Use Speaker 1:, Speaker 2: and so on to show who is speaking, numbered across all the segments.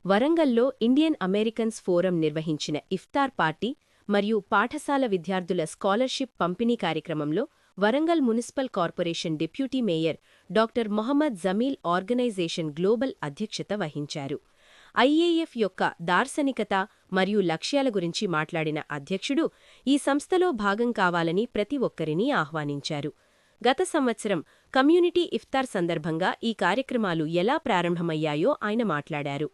Speaker 1: వరంగల్లో Indian Americans forum నిర్వహించిన ఇఫ్తార్ party మరియు పాఠశాల విద్యార్థుల స్కాలర్షిప్ పంపిణీ కార్యక్రమంలో Warangal municipal corporation deputy mayor doctor Mohammed Jamil organisation global అధ్యక్షత వహించారు. ఐఏఎఫ్ యొక్క దార్శనికత మరియు లక్ష్యాల గురించి మాట్లాడిన అధ్యక్షుడు ఈ సంస్థలో భాగం కావాలని ప్రతి ఒక్కరినీ ఆహ్వానించారు. గత సంవత్సరం కమ్యూనిటీ ఇఫ్తార్ సందర్భంగా ఈ కార్యక్రమాలు ఎలా ప్రారంభమయ్యాయో ఆయన మాట్లాడారు.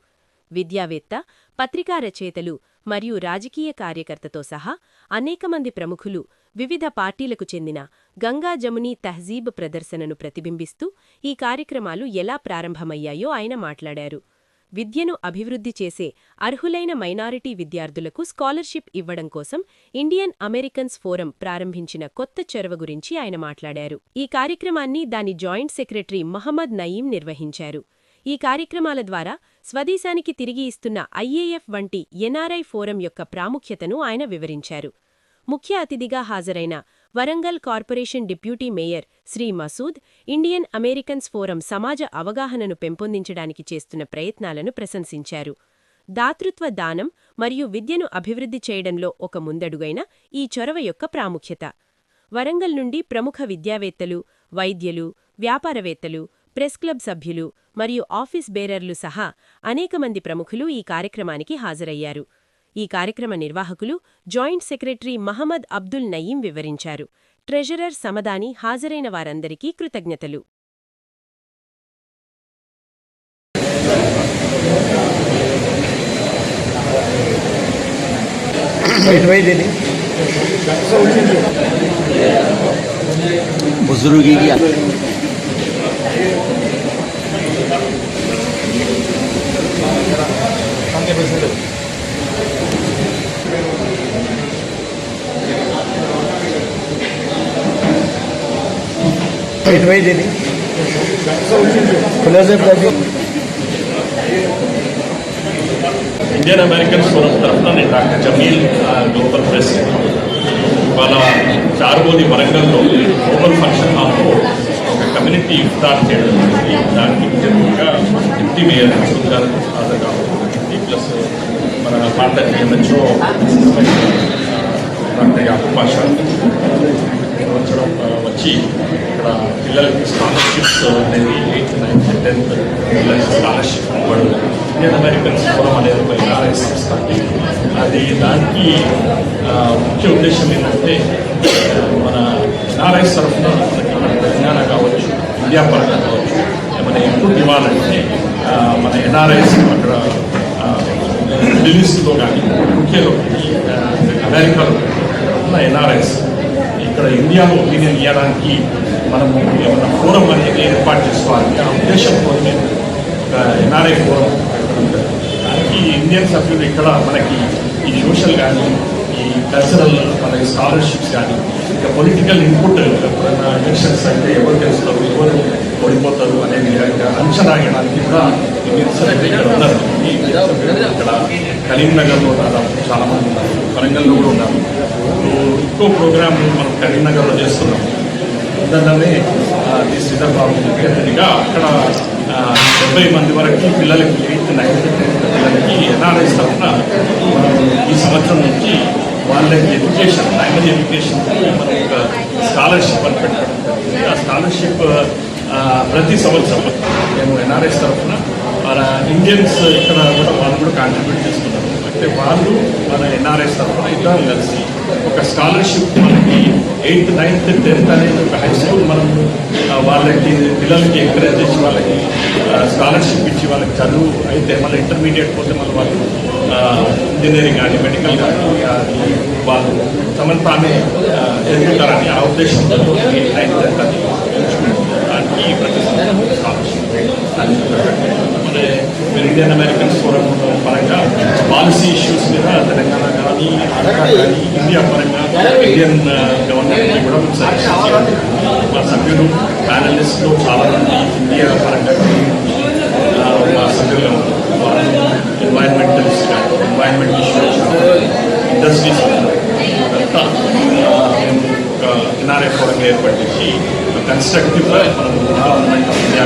Speaker 1: విద్యావేత్త, పత్రికా రచయితలు మరియు రాజకీయ కార్యకర్తతో సహా అనేకమంది ప్రముఖులు వివిధ పార్టీలకు చెందిన గంగా జమునీ తహజీబ్ ప్రదర్శనను ప్రతిబింబిస్తూ ఈ కార్యక్రమాలు ఎలా ప్రారంభమయ్యాయో ఆయన మాట్లాడారు. విద్యను అభివృద్ధి చేసే అర్హులైన మైనారిటీ విద్యార్థులకు స్కాలర్షిప్ ఇవ్వడం కోసం ఇండియన్ అమెరికన్స్ ఫోరం ప్రారంభించిన కొత్త చొరవ గురించి ఆయన మాట్లాడారు. ఈ కార్యక్రమాన్ని దాని జాయింట్ సెక్రటరీ మహమ్మద్ నయీం నిర్వహించారు. ఈ కార్యక్రమాల ద్వారా స్వదేశానికి తిరిగి ఇస్తున్న ఐఏఎఫ్ వంటి ఎన్ఆర్ఐ ఫోరం యొక్క ప్రాముఖ్యతను ఆయన వివరించారు. ముఖ్య అతిథిగా హాజరైన Warangal corporation deputy mayor Shri Masood Indian Americans forum సమాజ అవగాహనను పెంపొందించడానికి చేస్తున్న ప్రయత్నాలను ప్రశంసించారు. దాతృత్వ దానం మరియు విద్యను అభివృద్ధి చేయడంలో ఒక ముందడుగైన ఈ చొరవ యొక్క ప్రాముఖ్యత. వరంగల్ నుండి ప్రముఖ విద్యావేత్తలు, వైద్యులు, వ్యాపారవేత్తలు, ప్రెస్ క్లబ్ సభ్యులు మరియు ఆఫీస్ బేరర్లు సహా అనేకమంది ప్రముఖులు ఈ కార్యక్రమానికి హాజరయ్యారు. ఈ కార్యక్రమ నిర్వాహకులు జాయింట్ సెక్రటరీ మహమ్మద్ అబ్దుల్ నయీం వివరించారు. ట్రెజరర్ సమదాని హాజరైన వారందరికీ కృతజ్ఞతలు.
Speaker 2: ఇండియన్ అమెరికన్స్ ఫోరం తరఫున నేను డాక్టర్ జమీల్ గ్లోబల్ ప్రెసిడెంట్. ఇవాళ చారుబోది వరంగల్లో గ్లోబల్ ఫంక్షన్ హాల్లో ఒక కమ్యూనిటీ ఇఫ్తార్ చేయడం జరిగింది. దానికి ముఖ్యంగా డిప్యూటీ మేయర్ మసూద్ గారు హాజరు కావాలి, ప్లస్ మన పాత ఎంహెచ్ఓ డాక్టర్ యాకూబ్ పాషా సంవత్సరం వచ్చి ఇక్కడ పిల్లలకి స్కాలర్షిప్స్ అనేది 8th, 9th, 10th పిల్లలకి స్కాలర్షిప్ ఇవ్వడం. ఇండియన్ అమెరికన్స్ ఫోరం అనేది ఒక ఎన్ఆర్ఐ సంస్థ. అది దానికి ముఖ్య ఉద్దేశం ఏంటంటే మన ఎన్ఆర్ఐస్ తరఫున మన తెలంగాణ కావచ్చు, ఇండియా పరంగా కావచ్చు, ఏమైనా ఇన్పుట్ ఇవ్వాలంటే మన ఎన్ఆర్ఐస్ అక్కడ ఢిల్లీస్లో కానీ ముఖ్యంగా అమెరికాలో ఉన్న ఎన్ఆర్ఐస్ ఇక్కడ ఇండియాలో ఒపీనియన్ ఇవ్వడానికి మనము ఏమన్నా ఫోరం అనేది ఏర్పాటు చేసుకోవాలి. ఆ ఉద్దేశంతో మేము ఒక ఎన్ఆర్ఐ ఫోరం దానికి ఇండియన్ సభ్యులు ఇక్కడ మనకి ఈ సోషల్ కానీ, ఈ కల్చరల్ మనకి స్కాలర్షిప్స్ కానీ, ఇంకా పొలిటికల్ ఇన్పుట్ ఎప్పుడైనా ఎలక్షన్స్ అంటే ఎవరు గెలుస్తారు, ఎవరు ఓడిపోతారు అనేది అంచనా వేయడానికి కూడా ఇండియన్ సభ్యులు ఇక్కడ ఉన్నారు. ఇక్కడ కరీంనగర్లో దాదాపు చాలామంది ఉన్నారు, వరంగల్లో కూడా ఉన్నారు. ఇంకో ప్రోగ్రామ్ మనం కరీంనగర్లో చేస్తున్నాం. అందులోనే శ్రీధర్బాబు ముఖ్య అతిథిగా అక్కడ 70 మంది వరకు పిల్లలకి 8th, 9th, 10th పిల్లలకి ఎన్ఆర్ఐస్ తరఫున ఈ సంవత్సరం నుంచి వాళ్ళకి ఎడ్యుకేషన్, ప్రైమరీ ఎడ్యుకేషన్కి మనం ఒక స్కాలర్షిప్ అని పెట్టడం జరిగింది. ఆ స్కాలర్షిప్ ప్రతి సంవత్సరం మేము ఎన్ఆర్ఐస్ తరఫున మన ఇండియన్స్ ఇక్కడ కూడా వాళ్ళు కూడా కాంట్రిబ్యూట్ చేస్తున్నారు. అంటే వాళ్ళు మన ఎన్ఆర్ఐస్ తరఫున ఇద్దరం కలిసి ఒక స్కాలర్షిప్ మనకి 8th, 9th, 10th అనేది ఒక హై స్కూల్ మనం వాళ్ళకి పిల్లలకి ఎంకరేజ్ చేసి వాళ్ళకి స్కాలర్షిప్ ఇచ్చి వాళ్ళకి చదువు అయితే మళ్ళీ ఇంటర్మీడియట్ పోతే మళ్ళీ వాళ్ళు ఇంజనీరింగ్ కానీ, మెడికల్ కానీ వాళ్ళు తమను తానే ఎదుగుతారని ఆ ఉద్దేశంతో 9th, 10th అని దానికి ప్రతి స్కాలర్షిప్ అంటే ఇండియన్ అమెరికన్స్ ఫోరం పరంగా పాలసీ ఇష్యూస్ మీద తెలంగాణ కానీ, ఆంధ్ర కానీ, ఇండియా పరంగా ఇండియన్ గవర్నమెంట్ని కూడా మా సభ్యులు ప్యానలిస్టులు చాలామంది ఇండియా పరంగా మా సభ్యులుగా ఉన్నారు. ఎన్వైరన్మెంటలిస్ట్ కానీ, ఎన్వైరన్మెంట్ ఇష్యూస్, ఇండస్ట్రీస్ అంతా ఒక ఎన్ఆర్ఐ ఫోరంగా ఏర్పడించి కన్స్ట్రక్టివ్గా మనం గవర్నమెంట్ ఆఫ్ ఇండియా